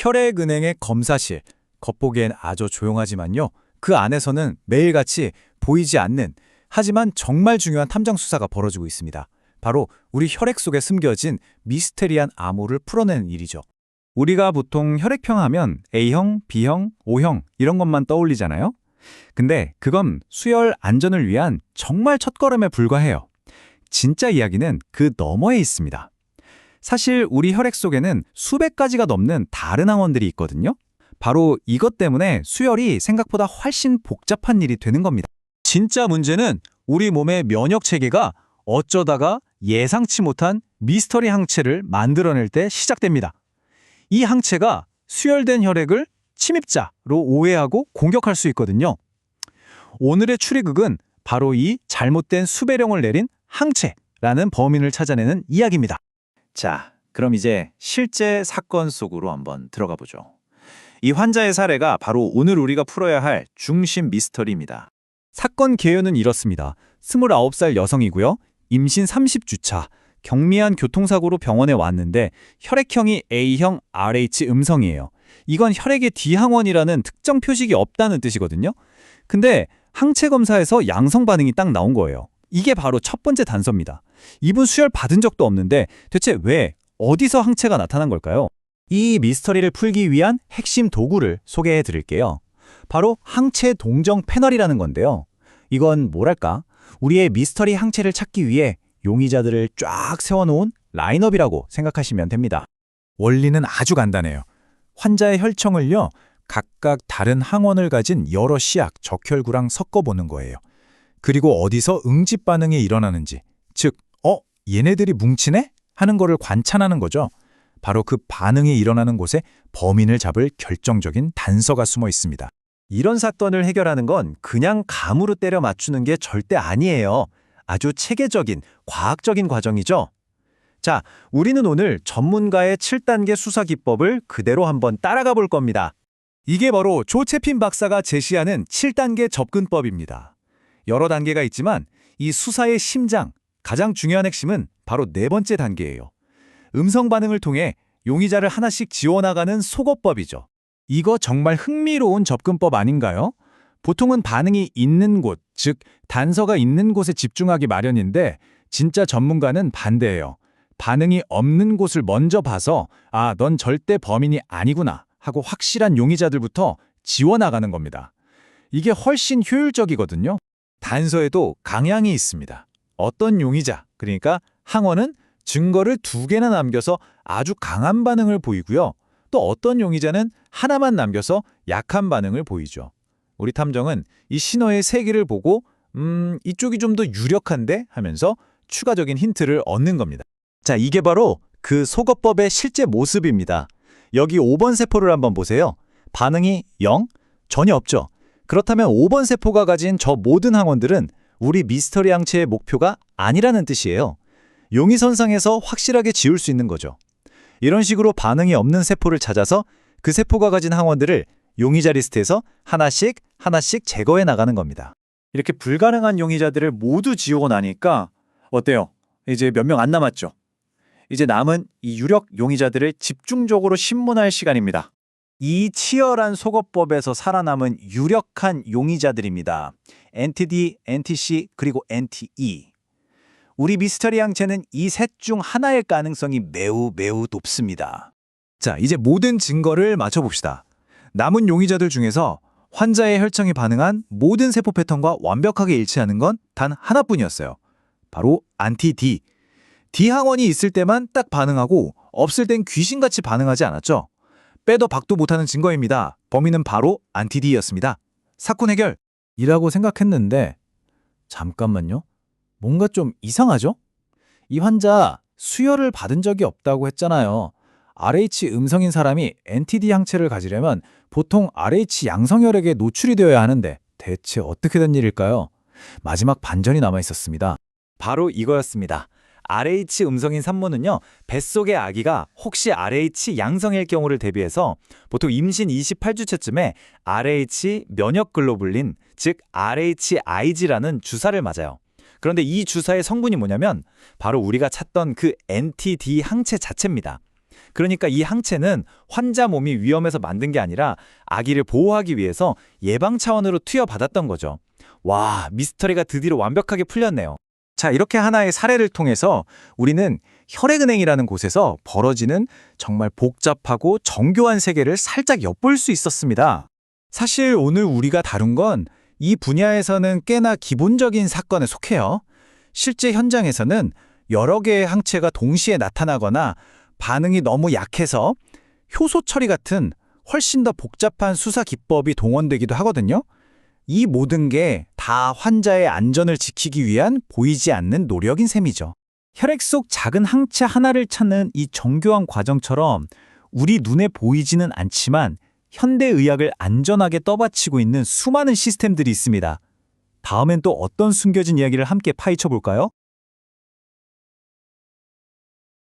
혈액은행의 검사실, 겉보기엔 아주 조용하지만요. 그 안에서는 매일같이 보이지 않는, 하지만 정말 중요한 탐정 수사가 벌어지고 있습니다. 바로 우리 혈액 속에 숨겨진 미스테리한 암호를 풀어내는 일이죠. 우리가 보통 혈액형 하면 A형, B형, O형 이런 것만 떠올리잖아요. 근데 그건 수혈 안전을 위한 정말 첫걸음에 불과해요. 진짜 이야기는 그 너머에 있습니다. 사실 우리 혈액 속에는 수백 가지가 넘는 다른 항원들이 있거든요. 바로 이것 때문에 수혈이 생각보다 훨씬 복잡한 일이 되는 겁니다. 진짜 문제는 우리 몸의 면역 체계가 어쩌다가 예상치 못한 미스터리 항체를 만들어낼 때 시작됩니다. 이 항체가 수혈된 혈액을 침입자로 오해하고 공격할 수 있거든요. 오늘의 추리극은 바로 이 잘못된 수배령을 내린 항체라는 범인을 찾아내는 이야기입니다. 자, 그럼 이제 실제 사건 속으로 한번 들어가 보죠. 이 환자의 사례가 바로 오늘 우리가 풀어야 할 중심 미스터리입니다. 사건 개요는 이렇습니다. 29살 여성이고요. 임신 30주차. 경미한 교통사고로 병원에 왔는데 혈액형이 A형 RH 음성이에요. 이건 혈액의 D항원이라는 특정 표식이 없다는 뜻이거든요. 근데 항체 검사에서 양성 반응이 딱 나온 거예요. 이게 바로 첫 번째 단서입니다. 이분 수혈 받은 적도 없는데 대체 왜, 어디서 항체가 나타난 걸까요? 이 미스터리를 풀기 위한 핵심 도구를 소개해 드릴게요. 바로 항체 동정 패널이라는 건데요. 이건 뭐랄까? 우리의 미스터리 항체를 찾기 위해 용의자들을 쫙 세워놓은 라인업이라고 생각하시면 됩니다. 원리는 아주 간단해요. 환자의 혈청을요, 각각 다른 항원을 가진 여러 시약, 적혈구랑 섞어보는 거예요. 그리고 어디서 응집 반응이 일어나는지, 즉, 얘네들이 뭉치네? 하는 거를 관찰하는 거죠. 바로 그 반응이 일어나는 곳에 범인을 잡을 결정적인 단서가 숨어 있습니다. 이런 사건을 해결하는 건 그냥 감으로 때려 맞추는 게 절대 아니에요. 아주 체계적인, 과학적인 과정이죠. 자, 우리는 오늘 전문가의 7단계 수사 기법을 그대로 한번 따라가 볼 겁니다. 이게 바로 조채핀 박사가 제시하는 7단계 접근법입니다. 여러 단계가 있지만 이 수사의 심장, 가장 중요한 핵심은 바로 네 번째 단계예요. 음성 반응을 통해 용의자를 하나씩 지워나가는 속어법이죠. 이거 정말 흥미로운 접근법 아닌가요? 보통은 반응이 있는 곳, 즉 단서가 있는 곳에 집중하기 마련인데 진짜 전문가는 반대예요. 반응이 없는 곳을 먼저 봐서 넌 절대 범인이 아니구나 하고 확실한 용의자들부터 지워나가는 겁니다. 이게 훨씬 효율적이거든요. 단서에도 강약이 있습니다. 어떤 용의자, 그러니까 항원은 증거를 2개나 남겨서 아주 강한 반응을 보이고요. 또 어떤 용의자는 하나만 남겨서 약한 반응을 보이죠. 우리 탐정은 이 신호의 세기를 보고 이쪽이 좀 더 유력한데 하면서 추가적인 힌트를 얻는 겁니다. 자, 이게 바로 그 속어법의 실제 모습입니다. 여기 5번 세포를 한번 보세요. 반응이 0? 전혀 없죠. 그렇다면 5번 세포가 가진 저 모든 항원들은 우리 미스터리 항체의 목표가 아니라는 뜻이에요. 용의선상에서 확실하게 지울 수 있는 거죠. 이런 식으로 반응이 없는 세포를 찾아서 그 세포가 가진 항원들을 용의자 리스트에서 하나씩 제거해 나가는 겁니다. 이렇게 불가능한 용의자들을 모두 지우고 나니까 어때요? 이제 몇 명 안 남았죠? 이제 남은 이 유력 용의자들을 집중적으로 신문할 시간입니다. 이 치열한 속어법에서 살아남은 유력한 용의자들입니다. NTD, NTC, 그리고 NTE. 우리 미스터리 항체는 이 셋 중 하나일 가능성이 매우 높습니다. 자, 이제 모든 증거를 맞춰봅시다. 남은 용의자들 중에서 환자의 혈청이 반응한 모든 세포 패턴과 완벽하게 일치하는 건 단 하나뿐이었어요. 바로 안티-D. D 항원이 있을 때만 딱 반응하고 없을 땐 귀신같이 반응하지 않았죠. 빼도 박도 못하는 증거입니다. 범인은 바로 안티-D였습니다. 사건 해결! 이라고 생각했는데 잠깐만요. 뭔가 좀 이상하죠? 이 환자 수혈을 받은 적이 없다고 했잖아요. RH 음성인 사람이 NTD 항체를 가지려면 보통 RH 양성 혈액에 노출이 되어야 하는데 대체 어떻게 된 일일까요? 마지막 반전이 남아 있었습니다. 바로 이거였습니다. RH 음성인 산모는요, 뱃속의 아기가 혹시 RH 양성일 경우를 대비해서 보통 임신 28주째쯤에 RH 면역 글로불린, 즉 RHIG라는 주사를 맞아요. 그런데 이 주사의 성분이 뭐냐면 바로 우리가 찾던 그 NTD 항체 자체입니다. 그러니까 이 항체는 환자 몸이 위험에서 만든 게 아니라 아기를 보호하기 위해서 예방 차원으로 투여받았던 거죠. 와, 미스터리가 드디어 완벽하게 풀렸네요. 자, 이렇게 하나의 사례를 통해서 우리는 혈액은행이라는 곳에서 벌어지는 정말 복잡하고 정교한 세계를 살짝 엿볼 수 있었습니다. 사실 오늘 우리가 다룬 건 이 분야에서는 꽤나 기본적인 사건에 속해요. 실제 현장에서는 여러 개의 항체가 동시에 나타나거나 반응이 너무 약해서 효소 처리 같은 훨씬 더 복잡한 수사 기법이 동원되기도 하거든요. 이 모든 게 다 환자의 안전을 지키기 위한 보이지 않는 노력인 셈이죠. 혈액 속 작은 항체 하나를 찾는 이 정교한 과정처럼 우리 눈에 보이지는 않지만 현대의학을 안전하게 떠받치고 있는 수많은 시스템들이 있습니다. 다음엔 또 어떤 숨겨진 이야기를 함께 파헤쳐 볼까요?